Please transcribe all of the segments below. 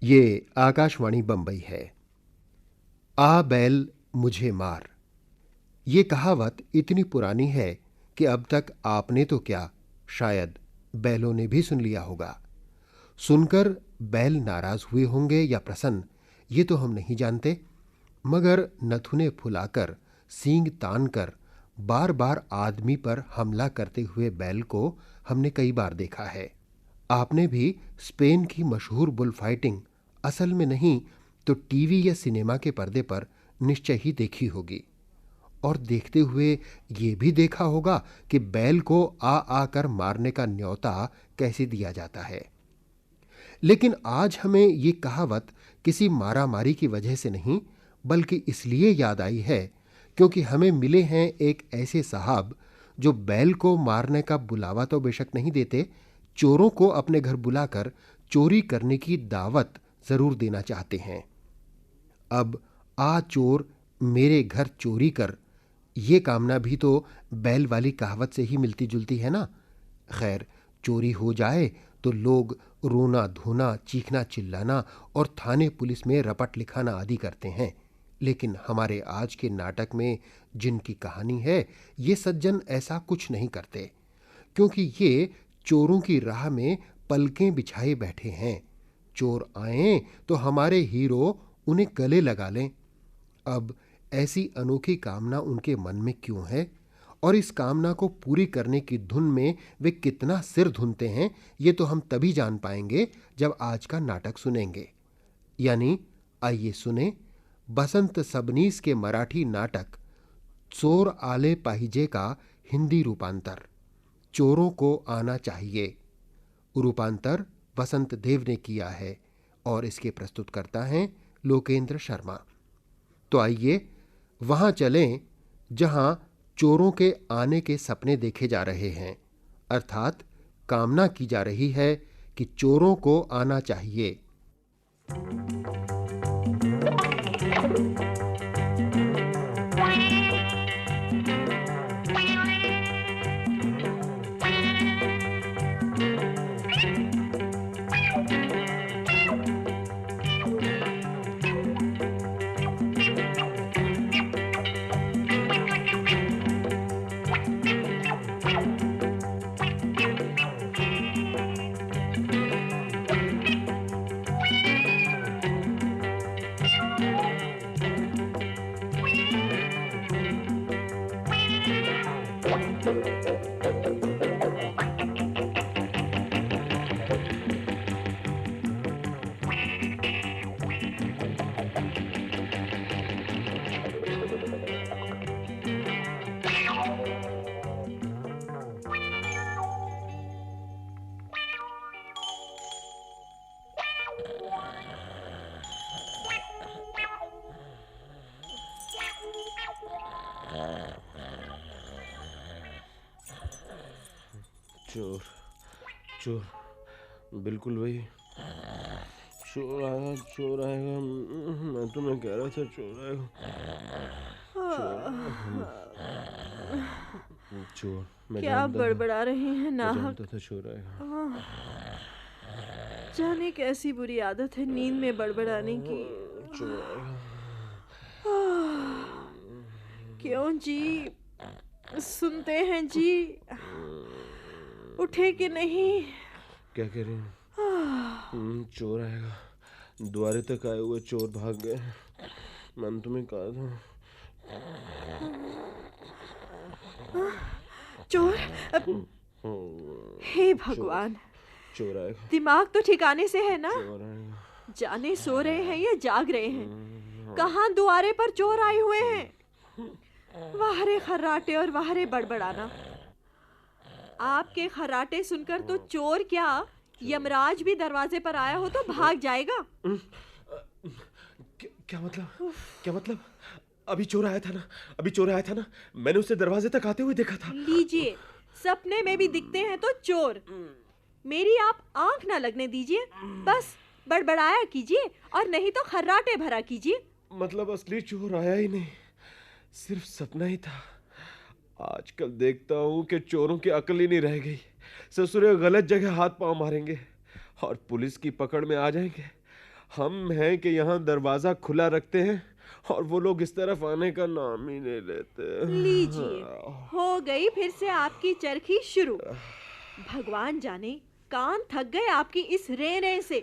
ये आकाशवाणी बंबई है। आ बैल मुझे मार, ये कहावत इतनी पुरानी है कि अब तक आपने तो क्या, शायद बैलों ने भी सुन लिया होगा। सुनकर बैल नाराज हुए होंगे या प्रसन्न, ये तो हम नहीं जानते, मगर नथुने फुलाकर, सींग तान कर बार बार आदमी पर हमला करते हुए बैल को हमने कई बार देखा है। आपने भी स्पेन की मशहूर बुल फाइटिंग असल में नहीं तो टीवी या सिनेमा के पर्दे पर निश्चय ही देखी होगी, और देखते हुए ये भी देखा होगा कि बैल को आ आकर मारने का न्योता कैसे दिया जाता है। लेकिन आज हमें ये कहावत किसी मारामारी की वजह से नहीं, बल्कि इसलिए याद आई है क्योंकि हमें मिले हैं एक ऐसे साहब जो बैल को मारने का बुलावा तो बेशक नहीं देते, चोरों को अपने घर बुलाकर चोरी करने की दावत जरूर देना चाहते हैं। अब आ चोर मेरे घर चोरी कर, ये कामना भी तो बैल वाली कहावत से ही मिलती जुलती है ना। खैर, चोरी हो जाए तो लोग रोना धोना, चीखना चिल्लाना और थाने पुलिस में रपट लिखाना आदि करते हैं। लेकिन हमारे आज के नाटक में जिनकी कहानी है, ये सज्जन ऐसा कुछ नहीं करते, क्योंकि ये चोरों की राह में पलकें बिछाए बैठे हैं। चोर आए तो हमारे हीरो उन्हें गले लगा लें। अब ऐसी अनोखी कामना उनके मन में क्यों है, और इस कामना को पूरी करने की धुन में वे कितना सिर धुनते हैं, ये तो हम तभी जान पाएंगे जब आज का नाटक सुनेंगे। यानी आइए सुने बसंत सबनीस के मराठी नाटक चोर आले पाहिजे का हिंदी रूपांतर, चोरों को आना चाहिए। रूपांतर बसंत देव ने किया है और इसके प्रस्तुतकर्ता हैं लोकेंद्र शर्मा। तो आइए वहां चलें जहां चोरों के आने के सपने देखे जा रहे हैं, अर्थात कामना की जा रही है कि चोरों को आना चाहिए। चोर चोर, बिल्कुल वही चोर आएगा। मैं तुम्हें कह रहा था चोर आएगा। चोर मैं क्या बड़बड़ा रहे हैं नाहक। जानता था चोर आएगा। जाने कैसी बुरी आदत है नींद में बड़बड़ाने की। चोर आएगा। क्यों जी, सुनते हैं जी, उठे कि नहीं? क्या कह रही हैं? चोर आएगा। द्वारे तक आए हुए चोर भाग गए। मैंने तुम्हें कहा था। चोर? हे भगवान, चोर आएगा। दिमाग तो ठिकाने से है ना? चोर आएगा। जाने सो रहे हैं या जाग रहे हैं, कहाँ द्वारे पर चोर आए हुए हैं। वाहरे खर्राटे और वाहरे बड़बड़ाना। आपके खर्राटे सुनकर तो चोर क्या, यमराज भी दरवाजे पर आया हो तो भाग जाएगा। क्या मतलब? अभी चोर आया था ना। मैंने उसे दरवाजे तक आते हुए देखा था। लीजिए, सपने में भी दिखते हैं तो चोर। मेरी आप आंख ना लगने दीजिए, बस बड़बड़ाया कीजिए और नहीं तो खर्राटे भरा कीजिए। मतलब असली चोर आया ही नहीं, सिर्फ सपना ही था। आजकल देखता हूँ कि चोरों की अकल ही नहीं रह गई। ससुरे गलत जगह हाथ पांव मारेंगे और पुलिस की पकड़ में आ जाएंगे। हम हैं कि यहाँ दरवाजा खुला रखते हैं और वो लोग इस तरफ आने का नाम ही नहीं लेते। लीजिए, हो गई फिर से आपकी चरखी शुरू। भगवान जाने कान थक गए आपकी इस रे से।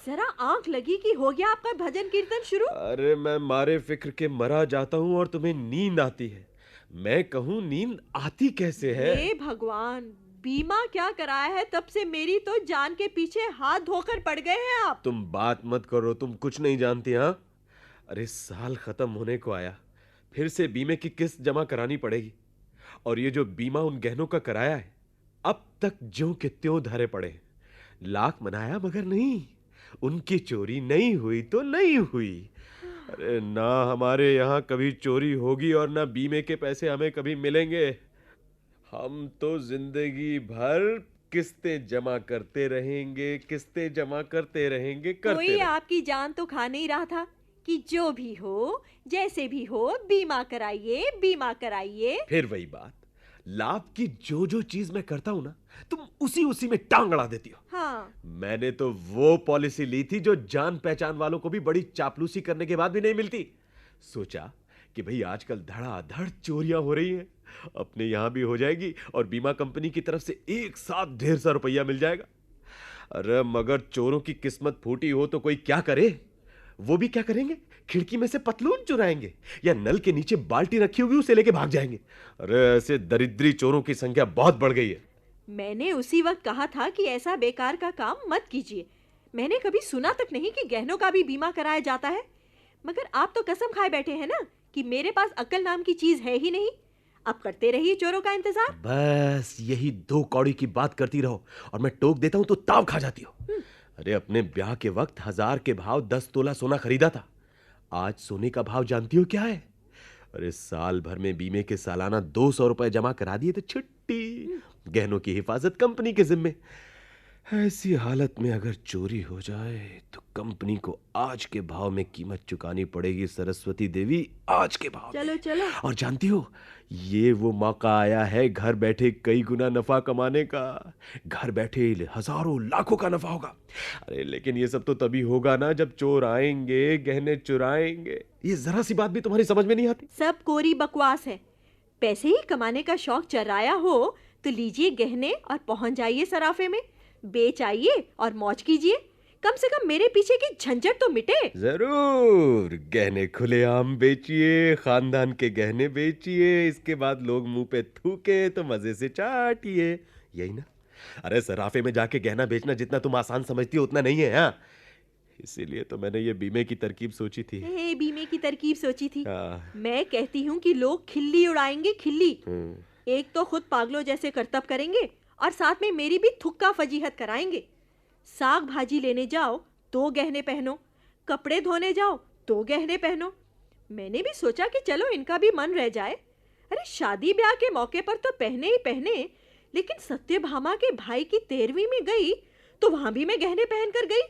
जरा आंख लगी कि हो गया आपका भजन कीर्तन शुरू। अरे मैं मारे फिक्र के मरा जाता हूँ और तुम्हें नींद आती है। मैं कहूँ नींद आती कैसे है? हे भगवान, बीमा क्या कराया है तब से मेरी तो जान के पीछे हाथ धोकर पड़ गए हैं आप। तुम बात मत करो, तुम कुछ नहीं जानती। हाँ, अरे साल खत्म होने को आया, फिर से बीमे की किस्त जमा करानी पड़ेगी। और ये जो बीमा उन गहनों का कराया है, अब तक ज्यों के त्यों धरे पड़े हैं। लाख मनाया मगर नहीं, उनकी चोरी नहीं हुई तो नहीं हुई। अरे ना हमारे यहाँ कभी चोरी होगी और ना बीमे के पैसे हमें कभी मिलेंगे। हम तो जिंदगी भर किस्तें जमा करते रहेंगे, किस्तें जमा करते रहेंगे, कोई आपकी जान तो खा नहीं रहा था कि जो भी हो, जैसे भी हो, बीमा कराइए, बीमा कराइए। फिर वही बात, लाभ की जो जो चीज मैं करता हूं ना, तुम उसी में टांग अड़ा देती हो। हाँ। मैंने तो वो पॉलिसी ली थी जो जान पहचान वालों को भी बड़ी चापलूसी करने के बाद भी नहीं मिलती। सोचा कि भाई आजकल धड़ाधड़ चोरियां हो रही हैं, अपने यहां भी हो जाएगी और बीमा कंपनी की तरफ से एक साथ ढेर सा रुपया मिल जाएगा। अरे मगर चोरों की किस्मत फूटी हो तो कोई क्या करे? वो भी क्या करेंगे? खिड़की में से पतलून चुराएंगे या नल के नीचे बाल्टी रखी होगी उसे लेके भाग जाएंगे। अरे ऐसे दरिद्री चोरों की संख्या बहुत बढ़ गई है। मैंने उसी वक्त कहा था कि ऐसा बेकार का काम मत कीजिए। मैंने कभी सुना तक नहीं कि गहनों का भी बीमा कराया जाता है। मगर आप तो कसम खाए बैठे हैं ना कि मेरे पास अक्ल नाम की चीज है ही नहीं। अब करते रहिए चोरों का इंतजार। बस यही दो कौड़ी की बात करती रहो और मैं टोक देता हूं तो ताव खा जाती हो। अरे अपने ब्याह के वक्त 1000 के भाव 10 तोला सोना खरीदा था। आज सोने का भाव जानती हो क्या है? अरे साल भर में बीमे के सालाना 200 रुपए जमा करा दिए तो छुट्टी। गहनों की हिफाजत कंपनी के जिम्मे। ऐसी हालत में अगर चोरी हो जाए तो कंपनी को आज के भाव में कीमत चुकानी पड़ेगी। सरस्वती देवी, आज के भाव चलो में। चलो। और जानती हो, ये वो मौका आया है घर बैठे कई गुना नफा कमाने का। घर बैठे हजारों लाखों का नफा होगा। अरे लेकिन ये सब तो तभी होगा ना जब चोर आएंगे, गहने चुराएंगे। ये जरा सी बात भी तुम्हारी समझ में नहीं आती? सब कोरी बकवास है। पैसे ही कमाने का शौक चराया हो तो लीजिए गहने और पहुंच जाइए सराफे में, बेच आइए और मौज कीजिए। कम से कम मेरे पीछे की झंझट तो मिटे। जरूर, गहने खुलेआम बेचिए, खानदान के गहने बेचिए, इसके बाद लोग मुंह पे थूके तो मजे से चाटिए, यही ना? अरे सराफे में जाके गहना बेचना जितना तुम आसान समझती हो उतना नहीं है। हाँ, इसीलिए तो मैंने ये बीमे की तरकीब सोची थी। बीमे की तरकीब सोची थी? हाँ। मैं कहती हूँ कि लोग खिल्ली उड़ाएंगे, खिल्ली। एक तो खुद पागलों जैसे करतब करेंगे और साथ में मेरी भी थुक्का फजीहत कराएंगे। साग भाजी लेने जाओ तो गहने पहनो, कपड़े धोने जाओ तो गहने पहनो। मैंने भी सोचा कि चलो इनका भी मन रह जाए। अरे शादी ब्याह के मौके पर तो पहने ही पहने, लेकिन सत्यभामा के भाई की 13वीं में गई तो वहां भी मैं गहने पहन कर गई।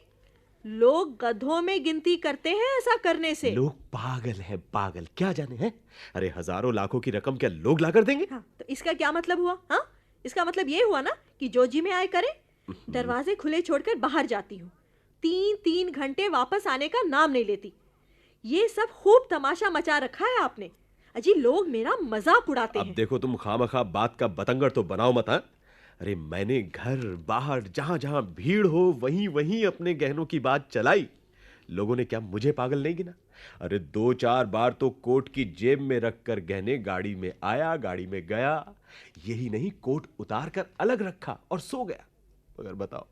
लोग गधों में गिनती करते हैं ऐसा करने से। लोग पागल है, पागल, क्या जाने हैं? अरे हजारों लाखों की रकम क्या लोग लाकर देंगे? हाँ, तो इसका क्या मतलब हुआ? हाँ, इसका मतलब ये हुआ ना कि जो जी में आए करे। दरवाजे खुले छोड़कर बाहर जाती हूँ, 3-3 घंटे वापस आने का नाम नहीं लेती। ये सब खूब तमाशा मचा रखा है आपने। अजी लोग मेरा मजाक उड़ाते हैं। अब देखो, तुम खामखा बात का बतंगड़ तो बनाओ मत। हाँ, अरे मैंने घर बाहर जहां जहां भीड़ हो वहीं वहीं अपने गहनों की बात चलाई। लोगों ने क्या मुझे पागल नहीं गिना? अरे 2-4 बार तो कोट की जेब में रखकर गहने गाड़ी में आया, गाड़ी में गया। यही नहीं, कोट उतार कर अलग रखा और सो गया। मगर बताओ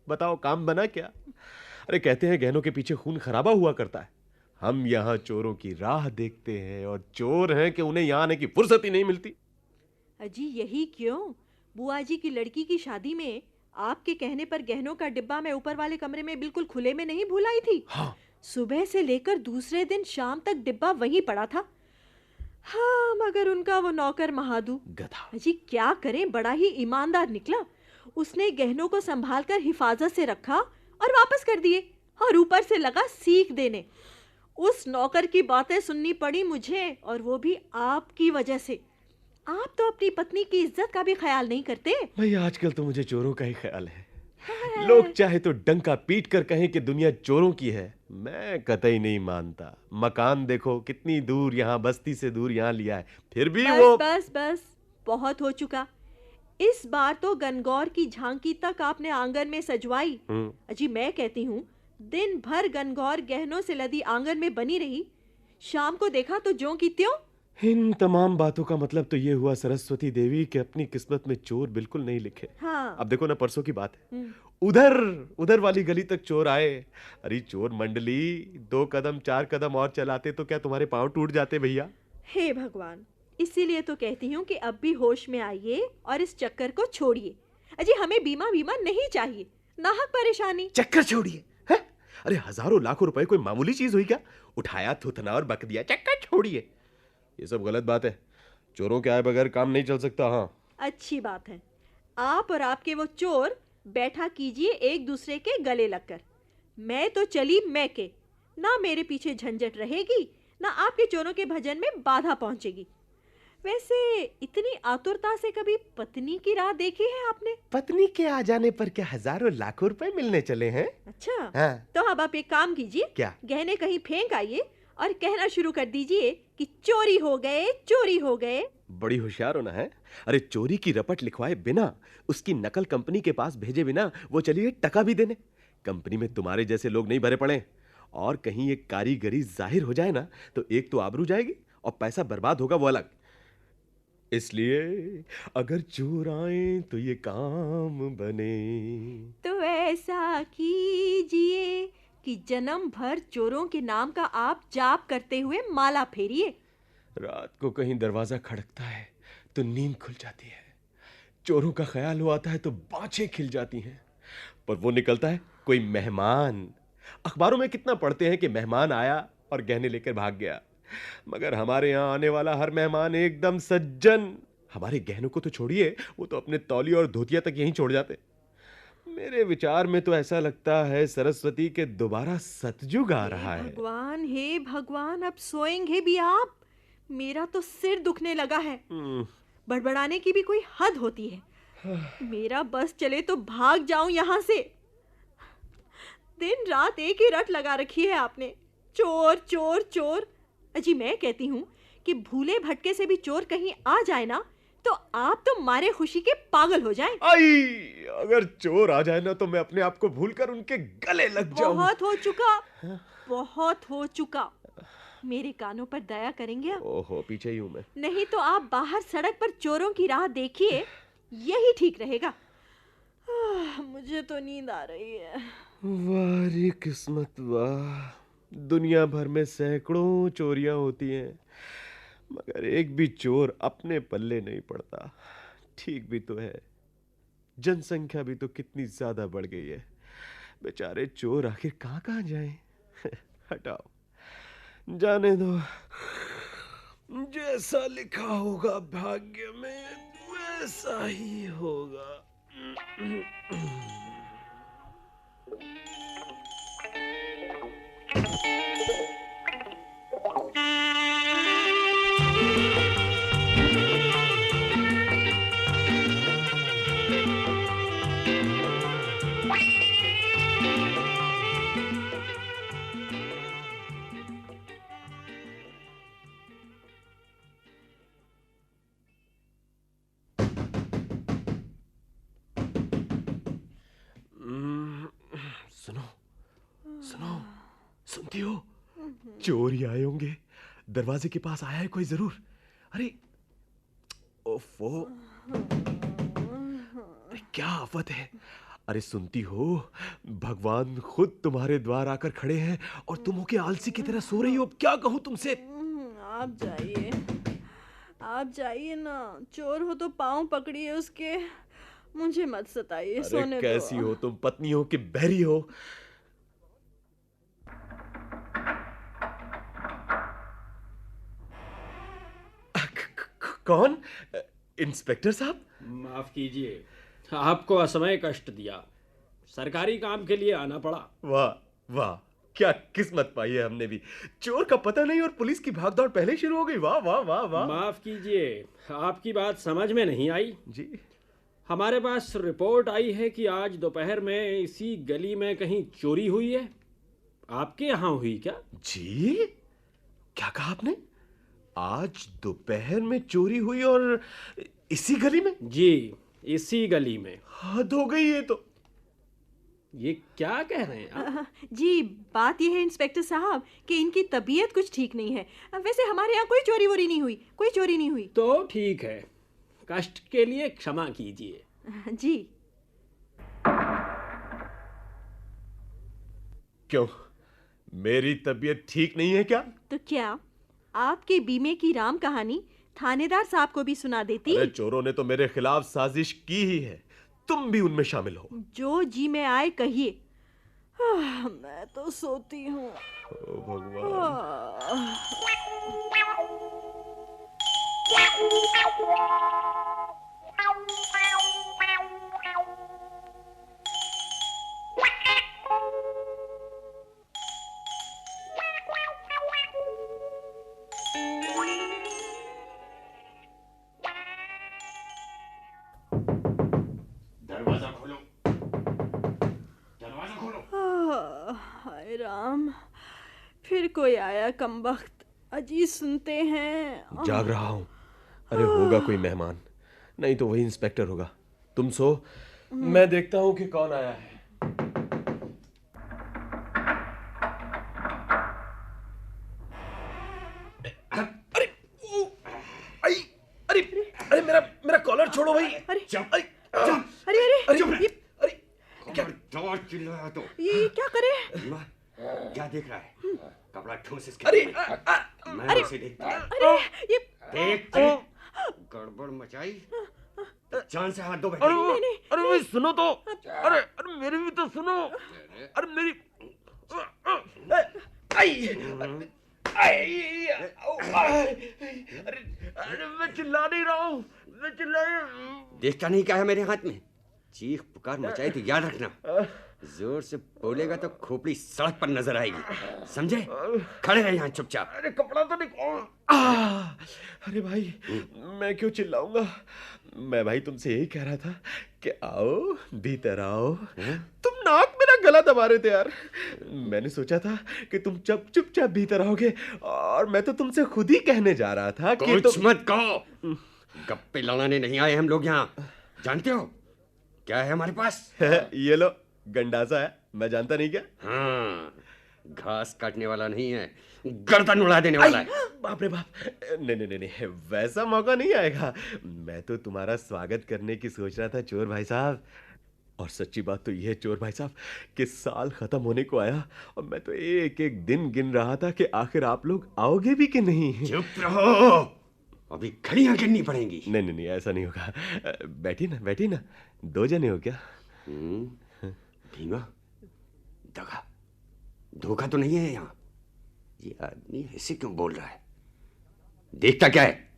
बताओ, काम बना क्या? अरे कहते हैं गहनों के पीछे खून खराबा हुआ करता है। हम यहाँ चोरों की राह देखते हैं और चोर हैं कि उन्हें यहाँ आने की फुर्सत ही नहीं मिलती। अजी यही क्यों? बुआ जी की लड़की की शादी में आपके कहने पर गहनों का डिब्बा मैं ऊपर वाले कमरे में बिल्कुल खुले में नहीं भूल आई थी। हाँ। सुबह से लेकर दूसरे दिन शाम तक डिब्बा वहीं पड़ा था। हाँ, मगर उनका वो नौकर महादू गधा। अजी क्या करें, बड़ा ही ईमानदार निकला। उसने गहनों को संभालकर हिफाजत से रखा और वापस कर दिए, और ऊपर से लगा सीख देने। उस नौकर की बातें सुननी पड़ी मुझे, और वो भी आपकी वजह से। आप तो अपनी पत्नी की इज्जत का भी ख्याल नहीं करते। भाई आजकल तो मुझे चोरों का ही ख्याल है। लोग चाहे तो डंका पीट कर कहें कि दुनिया चोरों की है, मैं कतई नहीं मानता। मकान देखो कितनी दूर, यहाँ बस्ती से दूर यहाँ लिया है, फिर भी बस वो बस बस, बहुत हो चुका। इस बार तो गनगौर की झांकी तक आपने आंगन में सजवाई। अजी मैं कहती हूँ, दिन भर गनगौर गहनों से लदी आंगन में बनी रही, शाम को देखा तो ज्यों की त्यों। इन तमाम बातों का मतलब तो ये हुआ सरस्वती देवी कि अपनी किस्मत में चोर बिल्कुल नहीं लिखे। हाँ। अब देखो ना, परसों की बात है, उधर उधर वाली गली तक चोर आए। अरे चोर मंडली, 2 कदम 4 कदम और चलाते तो क्या तुम्हारे पांव टूट जाते भैया? हे भगवान, इसीलिए तो कहती हूँ कि अब भी होश में आइए और इस चक्कर को छोड़िए। अजी हमें बीमा बीमा नहीं चाहिए, नाहक परेशानी। चक्कर छोड़िए हैं? अरे हजारों लाखों रुपए कोई मामूली चीज हुई क्या? उठाया, थुथना और बक दिया, चक्कर छोड़िए। ये सब गलत बात है। चोरों के आए बगैर काम नहीं चल सकता। हाँ, अच्छी बात है। आप और आपके वो चोर बैठा कीजिए एक दूसरे के गले लगकर। मैं तो चली मैके, ना मेरे पीछे झंझट रहेगी, ना आपके चोरों के भजन में बाधा पहुंचेगी। वैसे इतनी आतुरता से कभी पत्नी की राह देखी है आपने? पत्नी के आ जाने पर क्या हजारों लाखों रुपए मिलने चले हैं? अच्छा। हाँ। तो अब आप एक काम कीजिए, क्या? गहने कहीं फेंक आइए और कहना शुरू कर दीजिए कि चोरी हो गए, चोरी हो गए। बड़ी होशियार होना है। अरे चोरी की रपट लिखवाए बिना, उसकी नकल कंपनी के पास भेजे बिना वो चलिए टका भी देने। कंपनी में तुम्हारे जैसे लोग नहीं भरे पड़े, और कहीं एक कारीगरी जाहिर हो जाए ना, तो एक तो आबरू जाएगी और पैसा बर्बाद होगा वो अलग। इसलिए अगर चोर आए तो ये काम बने। तो ऐसा कीजिए कि जन्म भर चोरों के नाम का आप जाप करते हुए माला फेरिए। रात को कहीं दरवाजा खड़कता है तो नींद खुल जाती है, चोरों का ख्याल हो आता है तो बाँछें खिल जाती हैं, पर वो निकलता है कोई मेहमान। अखबारों में कितना पढ़ते हैं कि मेहमान आया और गहने लेकर भाग गया, मगर हमारे यहाँ आने वाला हर मेहमान एकदम सज्जन। हमारे गहनों को तो छोड़िए, वो तो अपने तौलिए और धोतिया तक यहीं छोड़ जाते। मेरे विचार में तो ऐसा लगता है सरस्वती के दोबारा सतयुग आ रहा है। भगवान, हे भगवान, अब सोएंगे भी आप? मेरा तो सिर दुखने लगा है। बड़बड़ाने की भी कोई हद होती है। मेरा बस चले तो भाग जाऊं यहाँ से। दिन रात एक ही रट लगा रखी है आपने, चोर चोर चोर। अजी मैं कहती हूँ कि भूले भटके से भी चोर कहीं आ जाए ना, तो आप तो मारे खुशी के पागल हो जाएं। आई, अगर चोर आ जाए ना तो मैं अपने आप को भूलकर उनके गले लग जाऊं। बहुत हो चुका, बहुत हो चुका। मेरे कानों पर दया करेंगे आप? ओहो, पीछे ही हूं मैं। नहीं तो आप बाहर सड़क पर चोरों की राह देखिए, यही ठीक रहेगा। मुझे तो नींद आ रही है। वाह रे किस्मत वाह, दुनिया भर में सैकड़ों चोरियां होती हैं, मगर एक भी चोर अपने पल्ले नहीं पड़ता। ठीक भी तो है, जनसंख्या भी तो कितनी ज्यादा बढ़ गई है। बेचारे चोर आखिर कहाँ कहाँ जाएं? हटाओ, जाने दो। जैसा लिखा होगा भाग्य में वैसा ही होगा। सुनो सुनो, सुनती हो? चोर ही आए होंगे, दरवाजे के पास आया है कोई जरूर। अरे ओफो, क्या आफत है। अरे सुनती हो, भगवान खुद तुम्हारे द्वार आकर खड़े हैं और तुम हो के आलसी की तरह सो रही हो। अब क्या कहूं तुमसे? आप जाइए, आप जाइए ना। चोर हो तो पाँव पकड़िए उसके, मुझे मत सताइए, सोने दो। कैसी हो तुम, पत्नी हो कि बहरी हो? कौन? इंस्पेक्टर साहब? माफ कीजिए, आपको असमय कष्ट दिया, सरकारी काम के लिए आना पड़ा। वाह वाह, क्या किस्मत पाई है हमने भी। चोर का पता नहीं और पुलिस की भागदौड़ पहले शुरू हो गई। वाह वाह वाह वाह। माफ कीजिए, आपकी बात समझ में नहीं आई। जी? हमारे पास रिपोर्ट आई है कि आज दोपहर में इसी गली में कहीं चोरी हुई है। आपके यहाँ हुई क्या? जी, क्या कहा आपने? आज दोपहर में चोरी हुई और इसी गली में? जी, इसी गली में। हद हो गई ये तो। ये क्या कह रहे हैं आप? जी, बात यह है इंस्पेक्टर साहब कि इनकी तबीयत कुछ ठीक नहीं है। वैसे हमारे यहाँ कोई चोरी वोरी नहीं हुई, कोई चोरी नहीं हुई। तो ठीक है, कष्ट के लिए क्षमा कीजिए। जी। क्यों, मेरी तबीयत ठीक नहीं है क्या? तो क्या आपके बीमे की राम कहानी थानेदार साहब को भी सुना देती? अरे चोरों ने तो मेरे खिलाफ साजिश की ही है, तुम भी उनमें शामिल हो। जो जी में आए कहिए। मैं तो सोती हूँ। ओ भगवान। दरवाजा खोलो, दरवाजा खोलो। हाय राम, फिर कोई आया कमबख्त। अजी सुनते हैं। जाग रहा हूं। अरे होगा कोई मेहमान, नहीं तो वही इंस्पेक्टर होगा। तुम सो, मैं देखता हूं कि कौन आया है। अरे आई, अरे अरे मेरा मेरा कॉलर छोड़ो भाई। अरे चुप, अरे अरे अरे ये अरे क्या? जोर चिल्लाया तो ये क्या करे? क्या देख रहा है? कपड़ा ठूस इसके अरे मुंह में। मैं उसे देखता हूँ। अरे ये देख देख, गड़बड़ मचाई तो जान से हाथ धो बैठे। अरे भाई सुनो तो। अरे अरे मेरी भी तो सुनो। अरे मेरी आई आई अरे अरे मैं चिल्ला नहीं रहा हूँ, मैं चिल्ला। देखता नहीं क्या है मेरे हाथ में? चीख पुकार मचाई तो याद रखना, जोर से बोलेगा तो खोपड़ी सड़क पर नजर आएगी, समझे? खड़े रहे यहाँ चुपचाप। अरे कपड़ा तो निकाल। अरे भाई मैं क्यों चिल्लाऊंगा? मैं भाई तुमसे यही कह रहा था कि आओ भीतर आओ। तुम नाक मेरा गला दबा रहे थे यार। मैंने सोचा था कि तुम चुपचाप भीतर आओगे, और मैं तो तुमसे खुद ही कहने जा रहा था कि कुछ मत कहो, गप्पे लड़ाने नहीं आए हम लोग यहाँ। जानते हो क्या है हमारे पास? ये लो गंडासा है, मैं जानता नहीं क्या? हाँ, घास काटने वाला नहीं है, गर्दन उड़ा देने वाला है। बाप रे बाप, नहीं नहीं नहीं नहीं, वैसा मौका नहीं आएगा। मैं तो तुम्हारा स्वागत करने की सोच रहा था चोर भाई साहब। और सच्ची बात तो यह है चोर भाई साहब कि साल खत्म होने को आया, और मैं तो एक एक दिन गिन रहा था कि आखिर आप लोग आओगे भी कि नहीं। चुप रहो, अभी घड़ियां गिननी पड़ेंगी। नहीं नहीं नहीं, ऐसा नहीं होगा। बैठी ना, दो जने हो क्या? भीमा, दगा, धोखा तो नहीं है यहाँ? ये आदमी ऐसे क्यों बोल रहा है? देखता क्या है?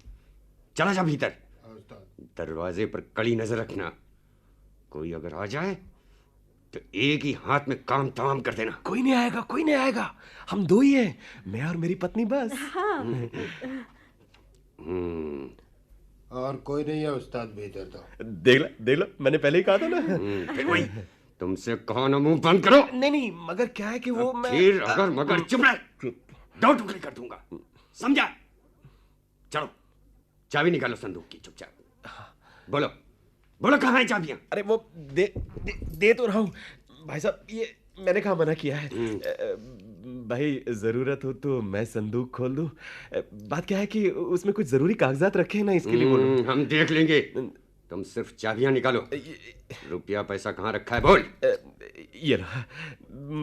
चला जा भीतर, दरवाजे पर कड़ी नजर रखना। कोई अगर आ जाए तो एक ही हाथ में काम तमाम कर देना। कोई नहीं आएगा, कोई नहीं आएगा, हम दो ही हैं, मैं और मेरी पत्नी बस। और कोई नहीं है उस्ताद भीतर तो। देख लो मैंने पहले ही कहा था ना। फिर वही, तुमसे कहो ना मुंह बंद करो। नहीं नहीं, मगर क्या है कि वो मैं फिर अगर मगर चुप रह, दो टुकड़े कर दूंगा, समझा? चलो चाबी निकालो संदूक की, चुपचाप बोलो बोलो, कहाँ है चाबियां? अरे वो दे तो रहा हूँ भाई साहब, ये मैंने कहा मना किया है। भाई जरूरत हो तो मैं संदूक खोल दूं। बात क्या है कि उसमें कुछ जरूरी कागजात रखे हैं ना, इसके लिए बोल। हम देख लेंगे, तुम सिर्फ चाबियां निकालो। रुपया पैसा कहाँ रखा है बोल। ये रहा,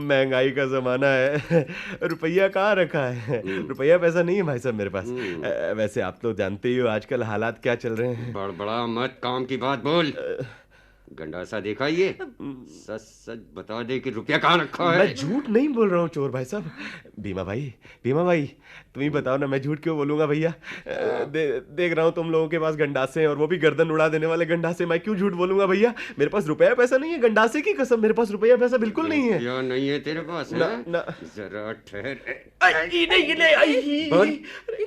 महंगाई का जमाना है, रुपया कहाँ रखा है? रुपया पैसा नहीं है भाई साहब मेरे पास। वैसे आप तो जानते ही हो आजकल हालात क्या चल रहे हैं। बड़बड़ा मत, काम की बात बोल। गंडासा देखा ये? सच सच बता दे कि रुपया कहाँ रखा है। मैं झूठ नहीं बोल रहा हूँ चोर भाई साहब, बीमा भाई तुम ही बताओ ना, मैं झूठ क्यों बोलूंगा भैया? देख रहा हूँ तुम लोगों के पास गंडासे हैं, और वो भी गर्दन उड़ा देने वाले गंडासे। मैं क्यों झूठ बोलूंगा भैया? मेरे पास रुपया पैसा नहीं है, गंडासे की कसम मेरे पास रुपया पैसा बिल्कुल नहीं है। क्या नहीं है तेरे पास? ना ना, जरा ठहर।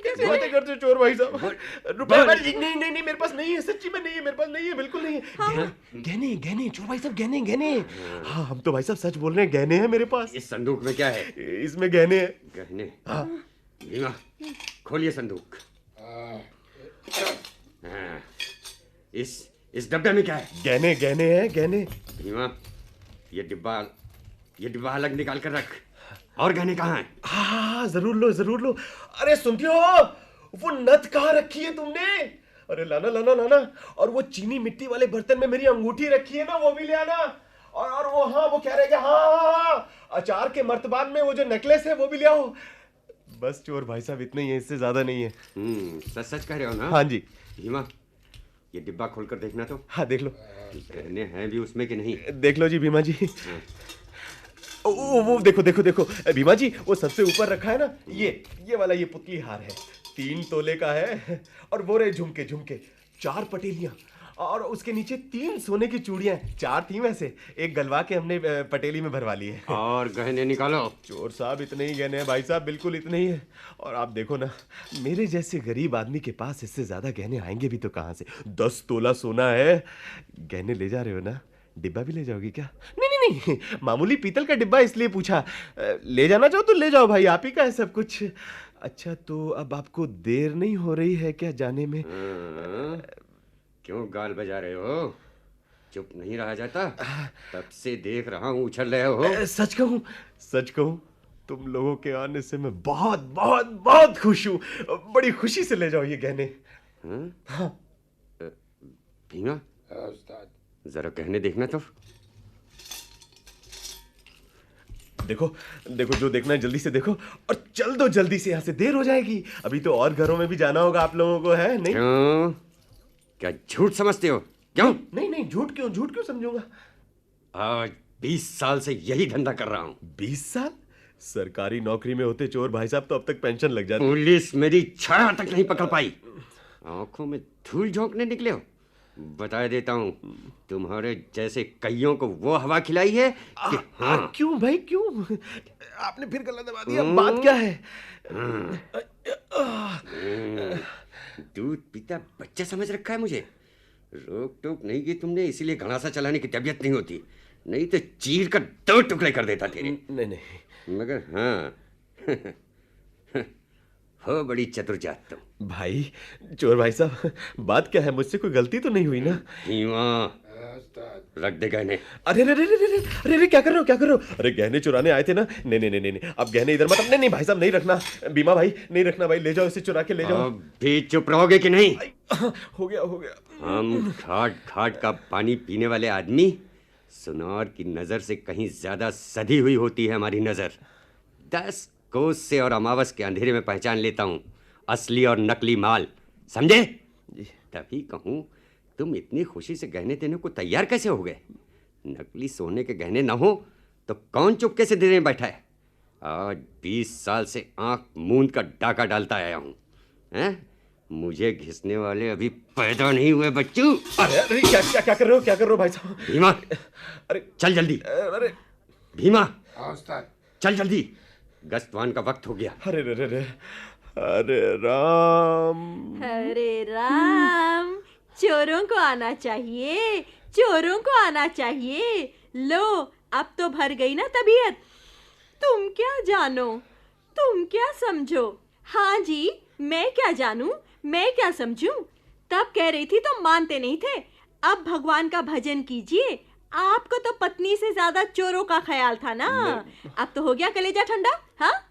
कैसी बातें करते हो चोर भाई साहब? रुपया नहीं, मेरे पास नहीं है, सच्ची में नहीं है, मेरे पास नहीं है, बिल्कुल नहीं है। गहने गहने चोर भाई साहब, गहने। हाँ, हम तो भाई साहब सच बोल रहे हैं, गहने हैं मेरे पास। इस संदूक में क्या है? इसमें गहने हैं। गहने? हाँ। भीमा, खोलिए संदूक। हाँ। इस डब्बे में क्या है? गहने हैं, गहने। भीमा, ये डिब्बा अलग निकाल कर रख। और गहने कहाँ हैं? हाँ, जरूर लो। अरे सुनती हो, वो नथ कहाँ रखी है तुमने? अरे लाना। और वो चीनी मिट्टी वाले बर्तन में मेरी अंगूठी रखी है ना, वो भी ले आना। और वो, हाँ, वो क्या रह गया? हाँ, अचार के मर्तबान में वो जो नेकलेस है वो भी ले आओ। बस चोर भाई साहब, इतना ही है, इससे ज्यादा नहीं है। सच कह रहे हो ना? हाँ जी। भीमा, ये डिब्बा खोलकर देखना तो। हाँ, देख लो। गहने हैं भी उसमें कि नहीं? देख लो जी भीमा जी। वो देखो भीमा जी, वो सबसे ऊपर रखा है ना, ये वाला, ये पुतली हार है, 3 तोले का है। और वो रहे झुमके, 4 पटेलियां, और उसके नीचे 3 सोने की चूड़ियां। 4 थी वैसे, एक गलवा के हमने पटेली में भरवा ली है। और गहने निकालो। चोर साहब, इतने ही गहने हैं भाई साहब, बिल्कुल इतने ही है। और आप देखो ना, मेरे जैसे गरीब आदमी के पास इससे ज्यादा गहने आएंगे भी तो कहां से? 10 तोला सोना है। गहने ले जा रहे हो ना? डिब्बा भी ले जाओगी क्या? नहीं, मामूली पीतल का डिब्बा, इसलिए पूछा। ले जाना चाहो तो ले जाओ भाई, आप ही का है सब कुछ। अच्छा, तो अब आपको देर नहीं हो रही है क्या जाने में? क्यों गाल बजा रहे हो? चुप नहीं रहा जाता? तब से देख रहा हूँ उछल रहे हो। सच कहूँ तुम लोगों के आने से मैं बहुत खुश हूँ। बड़ी खुशी से ले जाओ ये गहने। हाँ। भीमा, जरा गहने देखना तो। देखो, जो देखना है जल्दी से देखो, और चल दो जल्दी से, यहाँ से देर हो जाएगी। अभी तो और घरों में भी जाना होगा आप लोगों को, है नहीं? क्यों? क्या झूठ समझते हो? क्यों? नहीं, झूठ क्यों समझूंगा? आज 20 साल से यही धंधा कर रहा हूँ। 20 साल? सरकारी नौकरी में होते चोर भाई साहब तो अब तक पेंशन लग जाती। पुलिस मेरी छाया तक नहीं पकड़ पाई। आंखों में धूल झोंकने निकले हो। बता देता हूँ, तुम्हारे जैसे कईयों को वो हवा खिलाई है कि हाँ। क्यों भाई, क्यों? आपने फिर गला दबा दिया, बात क्या है? दूध पीता बच्चा समझ रखा है मुझे। रोक टोक नहीं की तुमने, इसीलिए घणासा चलाने की तबीयत नहीं होती, नहीं तो चीर कर 2 टुकड़े कर देता तेरे। नहीं, मगर हाँ हो बड़ी चतुर जात तुम। भाई, चोर भाई साहब, बात क्या है? मुझसे कोई गलती तो नहीं हुई ना? रख दे गहने। अरे क्या कर रहे हो? अरे गहने चुराने आए थे ना? नहीं, अब गहने इधर मत। नहीं भाई साहब, नहीं रखना। बीमा भाई, नहीं रखना भाई, ले जाओ इसे, चुरा के ले जाओ। अब भी चुप रहोगे कि नहीं? हो गया। हम घाट का पानी पीने वाले आदमी, सुनार की नजर से कहीं ज्यादा सधी हुई होती है हमारी नजर। 10 कोस से और अमावस के अंधेरे में पहचान लेता हूँ असली और नकली माल, समझे? तभी कहूँ, तुम इतनी खुशी से गहने देने को तैयार कैसे हो गए? नकली सोने के गहने ना हो तो कौन चुपके से देने बैठा है? आज 20 साल से आंख मूंद का डाका डालता आया हूँ। मुझे घिसने वाले अभी पैदा नहीं हुए बच्चू। अरे क्या कर रहे हो भाई साहब? भीमा, अरे चल जल्दी। अरे भीमा, चल जल्दी, गश्तवान का वक्त हो गया। अरे राम, चोरों को आना चाहिए। लो, अब तो भर गई ना तबीयत। तुम क्या जानो, तुम क्या समझो? हाँ जी, मैं क्या जानूं, मैं क्या समझूं? तब कह रही थी तो मानते नहीं थे। अब भगवान का भजन कीजिए। आपको तो पत्नी से ज्यादा चोरों का ख्याल था ना। अब तो हो गया कलेजा ठंडा। हाँ,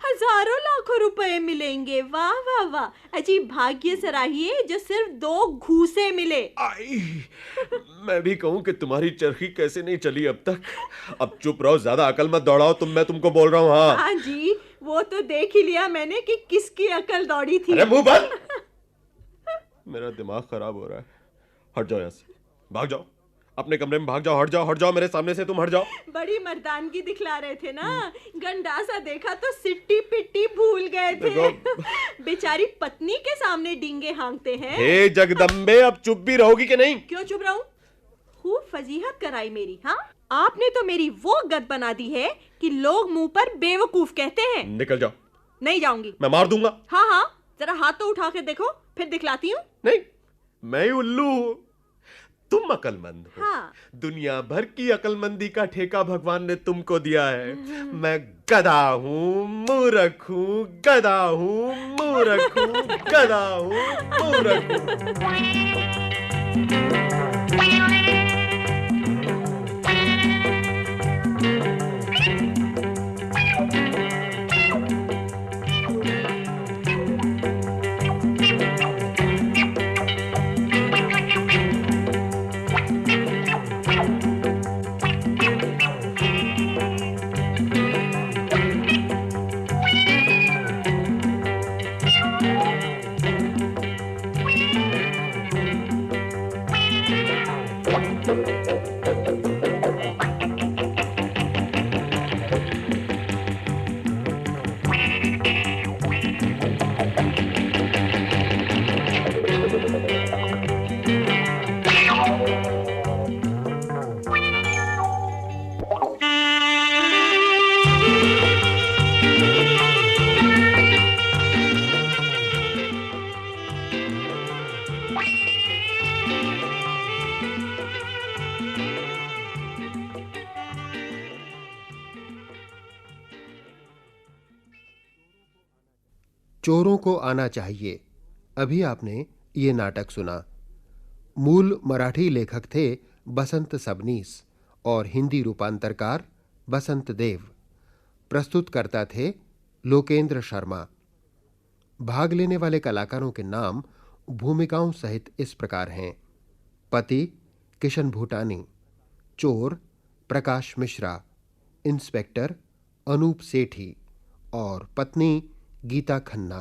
हजारों लाखों रुपए मिलेंगे। वाह, अजीब भाग्य सराहिए जो सिर्फ 2 घूसे मिले। मैं भी कहूँ कि तुम्हारी चरखी कैसे नहीं चली अब तक। अब चुप रहो, ज्यादा अकल मत दौड़ाओ तुम, मैं तुमको बोल रहा हूँ। हाँ जी, वो तो देख ही लिया मैंने कि किसकी अकल दौड़ी थी। अरे मुंह बंद। मेरा दिमाग खराब हो रहा है। हट जाओ यहाँ से, भाग जाओ। अपने कमरे में भाग जाओ, हट जाओ मेरे सामने से, तुम हट जाओ। बड़ी मर्दानगी दिखला रहे थे ना, गंडासा देखा तो सिट्टी पिट्टी भूल गए थे। बेचारी पत्नी के सामने डींगे हाँकते हैं। हे जगदम्बे, अब चुप भी रहोगी कि नहीं? क्यों चुप रहूं? खूब फजीहत कराई मेरी। हाँ, आपने तो मेरी वो गद बना दी है कि लोग मुंह पर बेवकूफ कहते हैं। निकल जाओ। नहीं जाऊंगी। मैं मार दूंगा। हाँ हाँ, जरा हाथ तो उठा के देखो, फिर दिखलाती हूँ। नहीं, मैं ही उल्लू हूँ, तुम अकलमंद हो। हाँ। दुनिया भर की अकलमंदी का ठेका भगवान ने तुमको दिया है। मैं गधा हूँ, मूर्ख हूँ, गधा हूँ, मूर्ख हूँ, गधा हूँ, मूर्ख हूँ। चोरों को आना चाहिए। अभी आपने ये नाटक सुना। मूल मराठी लेखक थे बसंत सबनीस और हिंदी रूपांतरकार बसंत देव। प्रस्तुतकर्ता थे लोकेंद्र शर्मा। भाग लेने वाले कलाकारों के नाम भूमिकाओं सहित इस प्रकार हैं: पति किशन भूटानी, चोर प्रकाश मिश्रा, इंस्पेक्टर अनूप सेठी और पत्नी गीता खन्ना।